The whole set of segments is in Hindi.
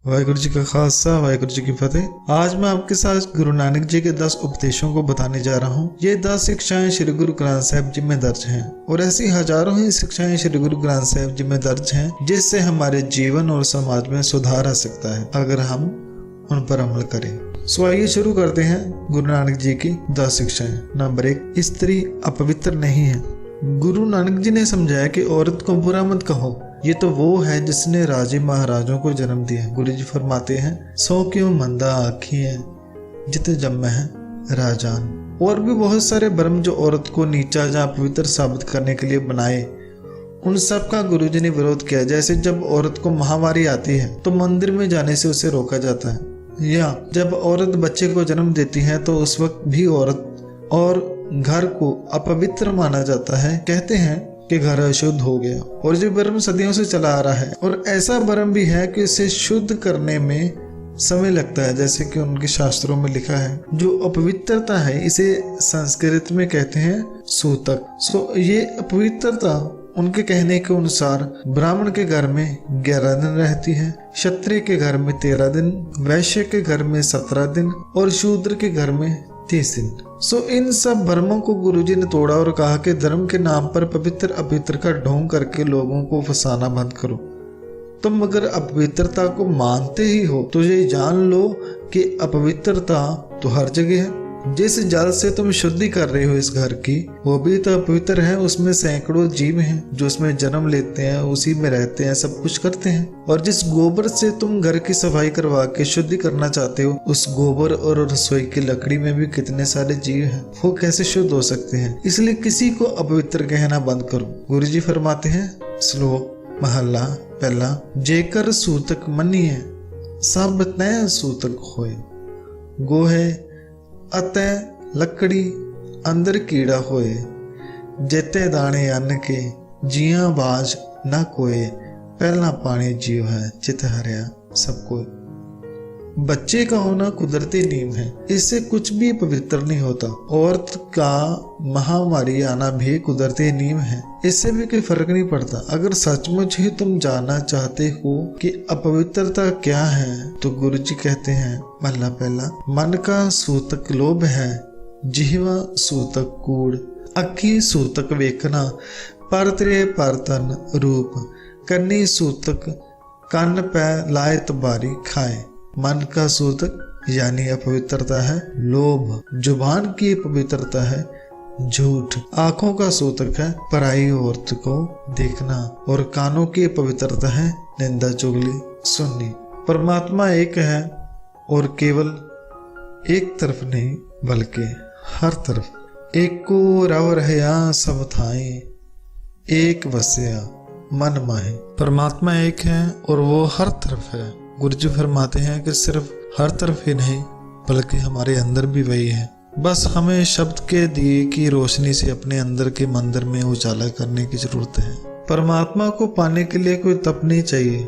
वाहिगुरु जी का खालसा वाहिगुरु जी की फतेह। आज मैं आपके साथ गुरु नानक जी के 10 उपदेशों को बताने जा रहा हूँ। ये 10 शिक्षाएं श्री गुरु ग्रंथ साहिब जी में दर्ज हैं और ऐसी हजारों ही शिक्षाएं श्री गुरु ग्रंथ साहिब जी में दर्ज हैं जिससे हमारे जीवन और समाज में सुधार आ सकता है अगर हम उन पर अमल करें। सो आइए शुरू करते हैं गुरु नानक जी की 10 शिक्षाएं। नंबर 1, स्त्री अपवित्र नहीं है। गुरु नानक जी ने समझाया कि औरत को बुरा मत कहो, ये तो वो है जिसने राजे महाराजों को जन्म दिया। गुरु जी फरमाते हैं, 100 क्यों मंदा आखी है जित जन्म है राजान। और भी बहुत सारे भ्रम जो औरत को नीचा या पवित्र साबित करने के लिए बनाए, उन सब का गुरु जी ने विरोध किया। जैसे जब औरत को महामारी आती है तो मंदिर में जाने से उसे रोका जाता है, या जब औरत बच्चे को जन्म देती है तो उस वक्त भी औरत और घर को अपवित्र माना जाता है। कहते हैं कि घर अशुद्ध हो गया। और जो भ्रम सदियों से चला आ रहा है, और ऐसा भ्रम भी है कि इसे शुद्ध करने में समय लगता है। जैसे कि उनके शास्त्रों में लिखा है, जो अपवित्रता है इसे संस्कृत में कहते हैं सूतक। सो ये अपवित्रता उनके कहने के अनुसार ब्राह्मण के घर में 11 दिन रहती है, क्षत्रिय के घर में 13 दिन, वैश्य के घर में 17 दिन और शूद्र के घर में 30 दिन। सो इन सब भ्रमों को गुरुजी ने तोड़ा और कहा कि धर्म के नाम पर पवित्र अपवित्र का ढोंग करके लोगों को फंसाना बंद करो। तुम अगर अपवित्रता को मानते ही हो तो ये जान लो कि अपवित्रता तो हर जगह है। जिस जल से तुम शुद्धि कर रहे हो इस घर की, वो भी तो अपवित्र है। उसमें सैकड़ों जीव हैं जो उसमें जन्म लेते हैं, उसी में रहते हैं, सब कुछ करते हैं। और जिस गोबर से तुम घर की सफाई करवा के शुद्धि करना चाहते हो, उस गोबर और रसोई की लकड़ी में भी कितने सारे जीव हैं, वो कैसे शुद्ध हो सकते हैं? इसलिए किसी को अपवित्र कहना बंद करो। गुरु जी फरमाते हैं, श्लोक महला पहला, जेकर सूतक मनी है सब तय सूतक होए। गो है अतः लकड़ी अंदर कीड़ा होए, जेते दाने अन्न के जिया बाज न कोए। पहला पानी जीव है चित हरिया सब कोई। बच्चे का होना कुदरती नियम है, इससे कुछ भी पवित्र नहीं होता। औरत का महामारी आना भी कुदरती नियम है, इससे भी कोई फर्क नहीं पड़ता। अगर सचमुच ही तुम जानना चाहते हो कि अपवित्रता क्या है तो गुरु जी कहते हैं, महला पहला, मन का सूतक लोभ है, जिह्वा सूतक कूड़, अखी सूतक वेखना, परतरे परतन रूप, कन्नी सूतक कन्न पे लाए तबारी खाए। मन का सूतक यानी अपवित्रता है लोभ, जुबान की पवित्रता है झूठ, आंखों का सूतक है पराई औरत को देखना, और कानों की पवित्रता है निंदा चुगली सुननी। परमात्मा एक है और केवल एक तरफ नहीं बल्कि हर तरफ। एक को रव रहया सब थाए, एक वस्या मन माहे। परमात्मा एक है और वो हर तरफ है। गुरु जी फरमाते हैं कि सिर्फ हर तरफ ही नहीं बल्कि हमारे अंदर भी वही है। बस हमें शब्द के दिए की रोशनी से अपने अंदर के मंदिर में उजाला करने की जरूरत है। परमात्मा को पाने के लिए कोई तप नहीं चाहिए,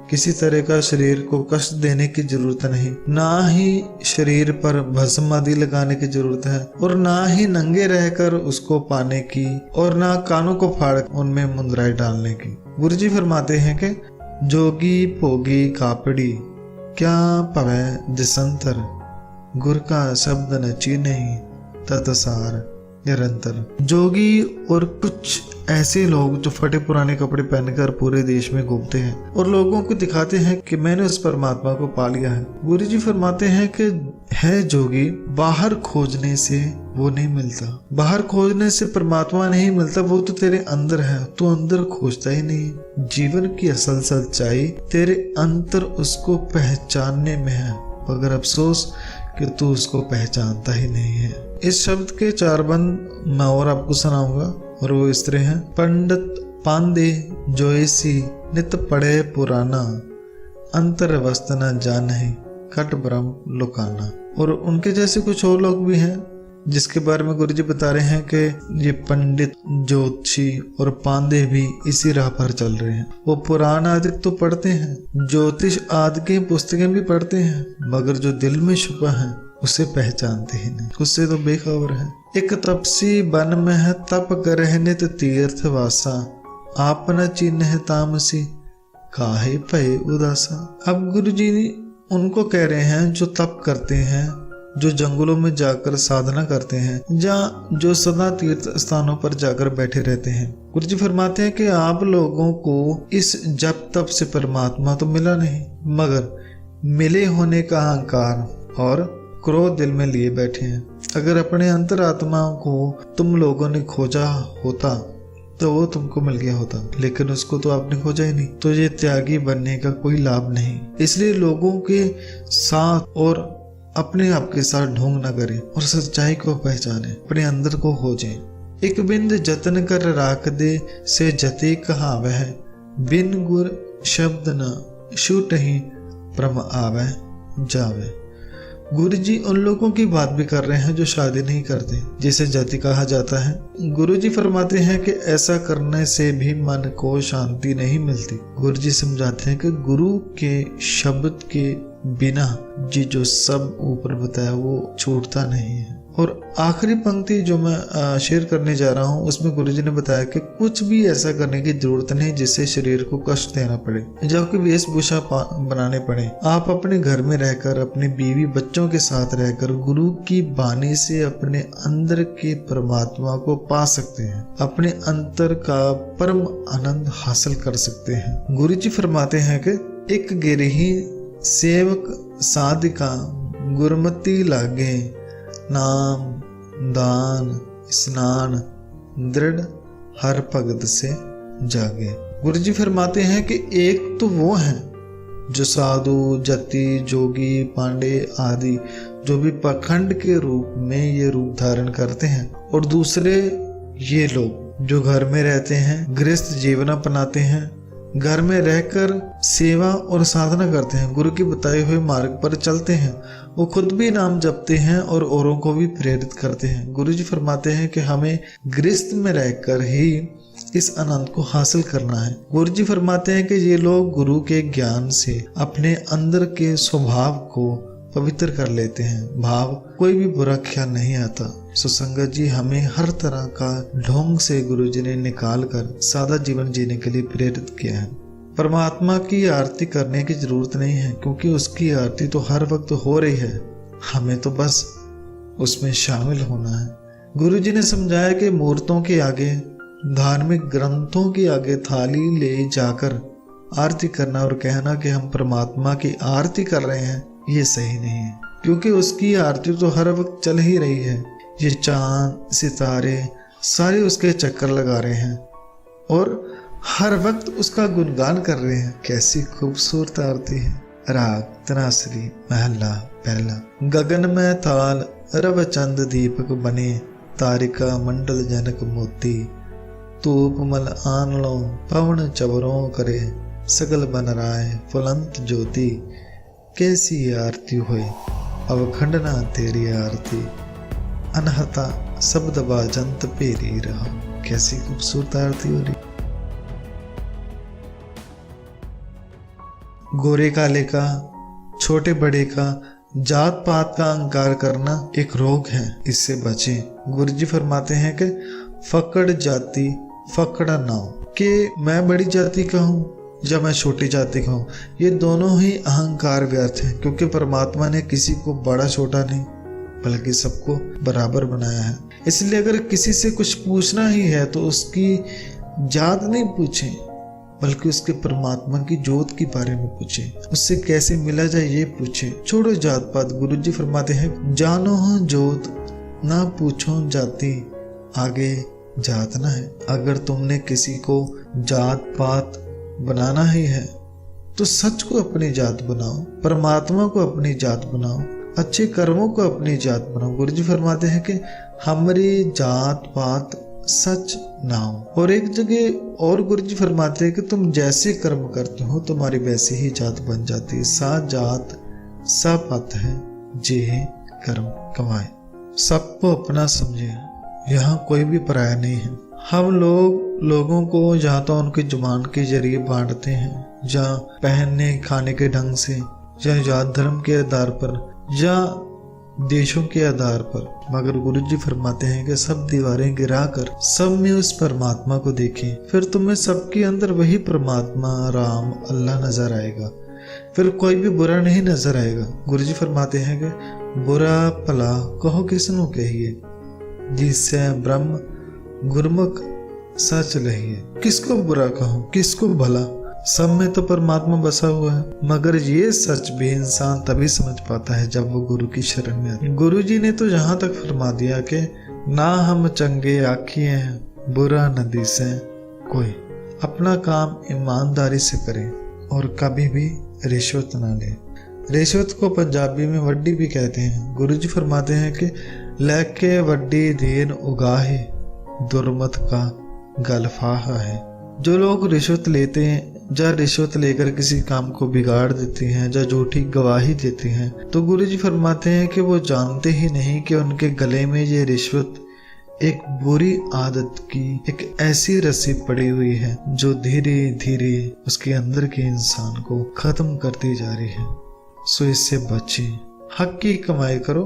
किसी तरह का शरीर को कष्ट देने की जरूरत नहीं, ना ही शरीर पर भस्म आदि लगाने की जरूरत है, और ना ही नंगे रहकर उसको पाने की, और ना कानों को फाड़ उनमें मुंदराई डालने की। गुरु जी फरमाते हैं कि जोगी भोगी कापड़ी क्या पवै दिसंतर, गुर का शब्द नची नहीं तत्सार निरंतर। जोगी और कुछ ऐसे लोग जो फटे पुराने कपड़े पहनकर पूरे देश में घूमते हैं और लोगों को दिखाते हैं कि मैंने उस परमात्मा को पा लिया है। गुरु जी फरमाते हैं कि है जोगी, बाहर खोजने से वो नहीं मिलता, बाहर खोजने से परमात्मा नहीं मिलता, वो तो तेरे अंदर है, तू अंदर खोजता ही नहीं। जीवन की असल सच्चाई तेरे अंतर उसको पहचानने में है, मगर अफसोस कि तू उसको पहचानता ही नहीं है। इस शब्द के 4 बंद मैं और आपको सुनाऊंगा और वो इस तरह हैं, पंडित पांदे जोएसी नित पढ़े पुराना, अंतर वस्त न जानहि कट ब्रह्म लुकाना। और उनके जैसे कुछ और लोग भी हैं जिसके बारे में गुरु जी बता रहे हैं कि ये पंडित ज्योतिषी और पांडे भी इसी राह पर चल रहे हैं। वो पुराण आदि तो पढ़ते हैं, ज्योतिष आदि की पुस्तकें भी पढ़ते हैं, मगर जो दिल में छुपा है उसे पहचानते ही नहीं, उससे तो बेखबर है। एक तपसी बन में है तप करह नित तीर्थ वासा, आप न चिन्ह तामसी काहे भय उदासा। अब गुरु जी उनको कह रहे हैं जो तप करते हैं, जो जंगलों में जाकर साधना करते हैं, जहाँ जो सदा तीर्थ स्थानों पर जाकर बैठे रहते हैं। गुरु जी फरमाते हैं कि आप लोगों को इस जप तप से परमात्मा तो मिला नहीं, मगर मिले होने का अहंकार और क्रोध दिल में लिए बैठे हैं। अगर अपने अंतरात्मा को तुम लोगों ने खोजा होता तो वो तुमको मिल गया होता, लेकिन उसको तो आपने खोजा ही नहीं, तो ये त्यागी बनने का कोई लाभ नहीं। इसलिए लोगों के साथ और अपने आप के साथ ढोंग न करें और सच्चाई को पहचाने, अपने अंदर को खोजें। एक बिंद जतन कर राख दे से जते कहावह, बिन गुर शब्द न छूट ही परम आवे जावे। गुरु जी उन लोगों की बात भी कर रहे हैं जो शादी नहीं करते, जिसे जाति कहा जाता है। गुरु जी फरमाते हैं कि ऐसा करने से भी मन को शांति नहीं मिलती। गुरु जी समझाते हैं कि गुरु के शब्द के बिना जी जो सब ऊपर बताया वो छूटता नहीं है। और आखिरी पंक्ति जो मैं शेयर करने जा रहा हूँ उसमें गुरुजी ने बताया कि कुछ भी ऐसा करने की जरूरत नहीं जिससे शरीर को कष्ट देना पड़े, जबकि वेशभूषा बनाने पड़े। आप अपने घर में रहकर, अपने बीवी बच्चों के साथ रहकर गुरु की वाणी से अपने अंदर के परमात्मा को पा सकते हैं, अपने अंतर का परम आनंद हासिल कर सकते हैं। गुरु जी फरमाते हैं कि एक गिरही सेवक साधिका गुरमति लागे, नाम दान स्नान दृढ़ हर भगत से जागे। गुरु जी फरमाते हैं कि एक तो वो हैं जो साधु, जति, जोगी, पांडे आदि जो भी पाखंड के रूप में ये रूप धारण करते हैं, और दूसरे ये लोग जो घर में रहते हैं, गृहस्थ जीवन अपनाते हैं, घर में रहकर सेवा और साधना करते हैं, गुरु के बताए हुए मार्ग पर चलते हैं। वो खुद भी नाम जपते हैं और औरों को भी प्रेरित करते हैं। गुरु जी फरमाते हैं कि हमें गृहस्थ में रहकर ही इस आनंद को हासिल करना है। गुरु जी फरमाते हैं कि ये लोग गुरु के ज्ञान से अपने अंदर के स्वभाव को पवित्र कर लेते हैं, भाव कोई भी बुरा ख्याल नहीं आता। सो संगत जी, हमें हर तरह का ढोंग से गुरु जी ने निकाल कर सादा जीवन जीने के लिए प्रेरित किया है। परमात्मा की आरती करने की जरूरत नहीं है, क्योंकि उसकी आरती तो हर वक्त हो रही है, हमें तो बस उसमें शामिल होना है। गुरु जी ने समझाया कि मूर्तों के आगे, धार्मिक ग्रंथों के आगे थाली ले जाकर आरती करना और कहना कि हम परमात्मा की आरती कर रहे हैं, ये सही नहीं है, क्योंकि उसकी आरती तो हर वक्त चल ही रही है। ये चांद सितारे सारे उसके चक्कर लगा रहे हैं और हर वक्त उसका गुणगान कर रहे हैं। कैसी खूबसूरत आरती है। राग तनासरी महला पहला। गगन में ताल रव चंद दीपक बने, तारिका मंडल जनक मोती, तूप मल आन लो पवन चवरों करे, सगल बन राय फुलंत ज्योति। कैसी आरती हुई अवखंडना तेरी आरती, अनहता शब्द बाजंत पेरी रहा। कैसी खूबसूरत आरती हो रही। गोरे काले का, छोटे बड़े का, जात पात का अहंकार करना एक रोग है, इससे बचें। गुरु जी फरमाते हैं कि फकड़ जाति फकड़ा नाव, कि मैं बड़ी जाति का हूँ या मैं छोटी जाति का हूँ, ये दोनों ही अहंकार व्यर्थ है, क्योंकि परमात्मा ने किसी को बड़ा छोटा नहीं बल्कि सबको बराबर बनाया है। इसलिए अगर किसी से कुछ पूछना ही है तो उसकी जात नहीं पूछें, बल्कि उसके परमात्मा की जोत के बारे में पूछें, उससे कैसे मिला जाए ये पूछें। छोड़ो जात पात। गुरु जी फरमाते हैं, जानो हो जोत ना पूछो जाति, आगे जात ना है। अगर तुमने किसी को जात पात बनाना ही है तो सच को अपनी जात बनाओ, परमात्मा को अपनी जात बनाओ, अच्छे कर्मों को अपनी जात बनाओ। गुरु जी फरमाते हैं कि हमारी जात पात सच ना हो। और एक जगह और गुरु जी फरमाते हैं कि तुम जैसे कर्म करते हो तुम्हारी वैसी ही जात बन जाती है। सा जात सा पत है जे कर्म कमाए। सबको अपना समझे, यहाँ कोई भी पराया नहीं है। हम लोगों को या तो उनकी जुबान के जरिए बांटते हैं, या पहनने खाने के ढंग से, या जात धर्म के आधार पर, या देशों के आधार पर, मगर गुरुजी फरमाते हैं कि सब दीवारें गिराकर सब में उस परमात्मा को देखें, फिर तुम्हें सबके अंदर वही परमात्मा राम अल्लाह नजर आएगा, फिर कोई भी बुरा नहीं नजर आएगा। गुरुजी फरमाते हैं कि बुरा भला कहो किसनों कहिए, जिससे ब्रह्म गुरमुख सच लहिए। किसको बुरा कहो किसको भला, सब में तो परमात्मा बसा हुआ है। मगर ये सच भी इंसान तभी समझ पाता है जब वो गुरु की शरण में आता है। गुरु जी ने तो यहाँ तक फरमा दिया कि ना हम चंगे आखिए हैं, बुरा न दिसे कोई, अपना काम ईमानदारी से करे और कभी भी रिश्वत ना ले। रिश्वत को पंजाबी में वड्डी भी कहते हैं। गुरु जी फरमाते हैं कि लेके वड्डी दीन उगाहे दुर्मत का गलफाहा है। जो लोग रिश्वत लेते हैं या रिश्वत लेकर किसी काम को बिगाड़ देते हैं या झूठी गवाही देते हैं, तो गुरुजी फरमाते हैं कि वो जानते ही नहीं कि उनके गले में ये रिश्वत एक बुरी आदत की एक ऐसी रस्सी पड़ी हुई है जो धीरे धीरे उसके अंदर के इंसान को खत्म करती जा रही है। सो इससे बचे, हक की कमाई करो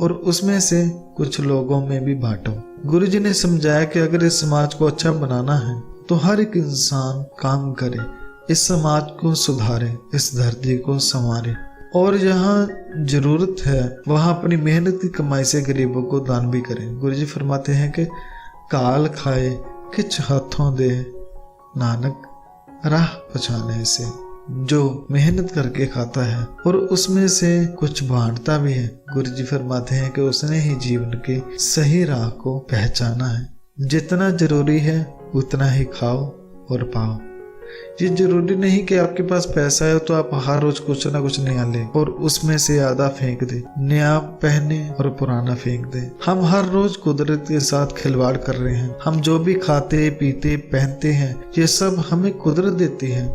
और उसमें से कुछ लोगों में भी बांटो। गुरुजी ने समझाया कि अगर इस समाज को अच्छा बनाना है तो हर एक इंसान काम करे, इस समाज को सुधारे, इस धरती को संवारे और जहाँ जरूरत है वहाँ अपनी मेहनत की कमाई से गरीबों को दान भी करें। गुरुजी फरमाते हैं कि काल खाए किच हाथों दे नानक राह पछाने से। जो मेहनत करके खाता है और उसमें से कुछ बांटता भी है, गुरुजी फरमाते हैं कि उसने ही जीवन के सही राह को पहचाना है। जितना जरूरी है उतना ही खाओ और पाओ। ये जरूरी नहीं कि आपके पास पैसा है तो आप हर रोज कुछ ना कुछ नया लें और उसमें से आधा फेंक दे, नया पहने और पुराना फेंक दे। हम हर रोज कुदरत के साथ खिलवाड़ कर रहे हैं। हम जो भी खाते पीते पहनते हैं ये सब हमें कुदरत देती है,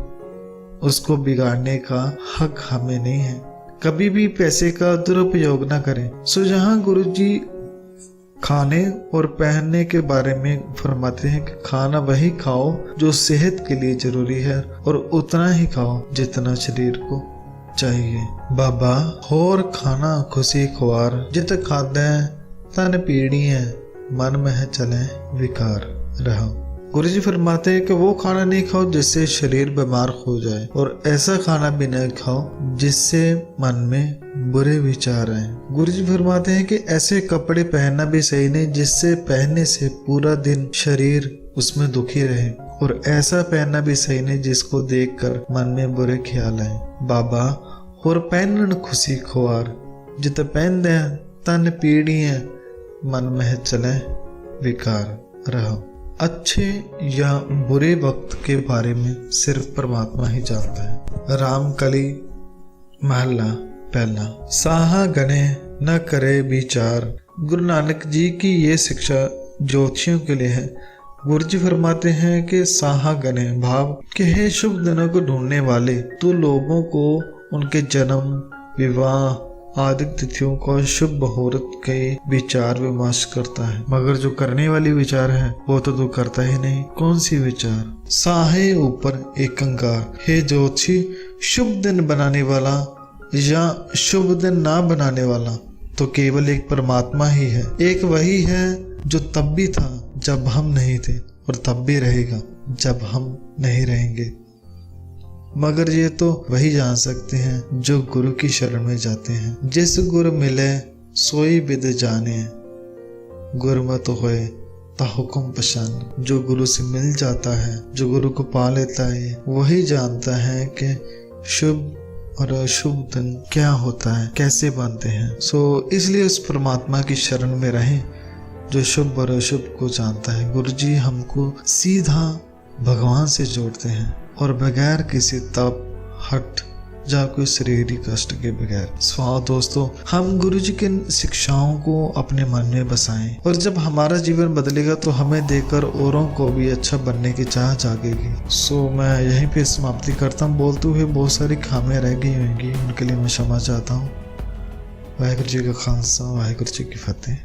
उसको बिगाड़ने का हक हमें नहीं है। कभी भी पैसे का दुरुपयोग ना करें। सो जहाँ गुरुजी खाने और पहनने के बारे में फरमाते हैं कि खाना वही खाओ जो सेहत के लिए जरूरी है और उतना ही खाओ जितना शरीर को चाहिए। बाबा होर खाना खुशी खुआर, जित खादे तन पीड़ी है, मन में है चले विकार रहो। गुरुजी फरमाते हैं कि वो खाना नहीं खाओ जिससे शरीर बीमार हो जाए और ऐसा खाना भी नहीं खाओ जिससे मन में बुरे विचार आए। गुरुजी फरमाते हैं कि ऐसे कपड़े पहनना भी सही नहीं जिससे पहनने से पूरा दिन शरीर उसमें दुखी रहे और ऐसा पहनना भी सही नहीं जिसको देखकर मन में बुरे ख्याल आए। बाबा और पहनन खुशी खुआर, जित पहन दे तन पीड़ी है, मन में चले विकार रहो। अच्छे या बुरे वक्त के बारे में सिर्फ परमात्मा ही जानता है। रामकली महला पहला। साहा गणे न करे विचार। गुरु नानक जी की ये शिक्षा ज्योतिषियों के लिए है। गुरु जी फरमाते हैं कि साहा गणे भाव कि हे शुभ दिनों को ढूंढने वाले, तो लोगों को उनके जन्म विवाह आदि तिथियों का शुभ मुहूर्त के विचार विमर्श करता है, मगर जो करने वाली विचार है वो तो तू करता ही नहीं। कौन सी विचार? साहे ऊपर एक अंगार। हे ज्योतिषी, शुभ दिन बनाने वाला या शुभ दिन ना बनाने वाला तो केवल एक परमात्मा ही है। एक वही है जो तब भी था जब हम नहीं थे और तब भी रहेगा जब हम नहीं रहेंगे। मगर ये तो वही जान सकते हैं जो गुरु की शरण में जाते हैं। जिस गुरु मिले सोई विद जाने, गुरु मत होए ता हुक्म पशान। जो गुरु से मिल जाता है, जो गुरु को पा लेता है, वही जानता है कि शुभ और अशुभ दिन क्या होता है, कैसे बनते हैं। सो इसलिए उस परमात्मा की शरण में रहें जो शुभ और अशुभ को जानता है। गुरु जी हमको सीधा भगवान से जोड़ते हैं और बगैर किसी तप हट या कोई शरीरिक कष्ट के बगैर। दोस्तों, हम गुरु जी की शिक्षाओं को अपने मन में बसाएं और जब हमारा जीवन बदलेगा तो हमें देखकर औरों को भी अच्छा बनने की चाह जागेगी। मैं यहीं पे समाप्ति करता हूँ। बोलते हुए बहुत सारी खामियां रह गई होंगी, उनके लिए मैं क्षमा चाहता हूँ। वाहिगुरु जी का खालसा, वाहिगुरु जी की फतेह।